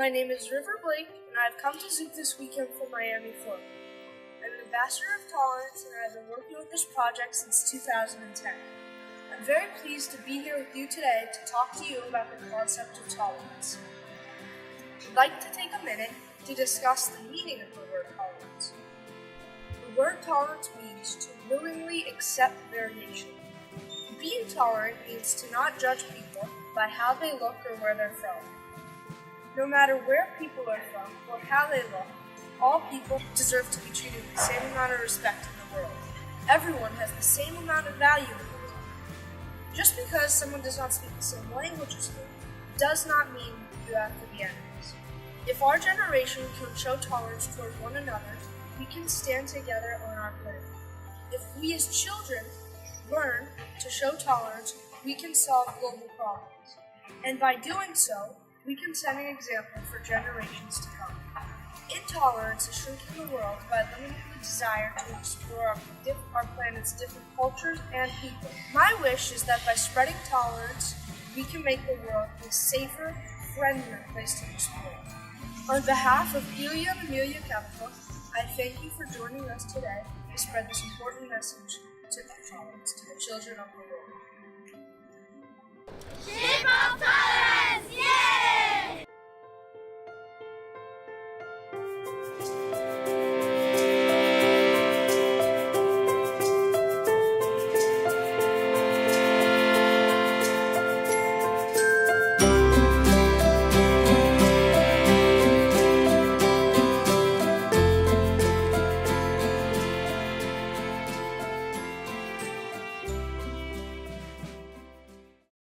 My name is River Blake, and I've come to Zook this weekend from Miami, Florida. I'm an ambassador of tolerance, and I've been working with this project since 2010. I'm very pleased to be here with you today to talk to you about the concept of tolerance. I'd like to take a minute to discuss the meaning of the word tolerance. The word tolerance means to willingly accept variation. Being tolerant means to not judge people by how they look or where they're from. No matter where people are from or how they look, all people deserve to be treated with the same amount of respect in the world. Everyone has the same amount of value in the world. Just because someone does not speak the same language as you does not mean you have to be enemies. If our generation can show tolerance toward one another, we can stand together on our planet. If we as children learn to show tolerance, we can solve global problems. And by doing so, we can set an example for generations to come. Intolerance is shrinking the world by limiting the desire to explore our planet's different cultures and people. My wish is that by spreading tolerance, we can make the world a safer, friendlier place to explore. On behalf of Ilya and Amelia Kabakov, I thank you for joining us today to spread this important message to tolerance to the children of the world. Ship of tolerance!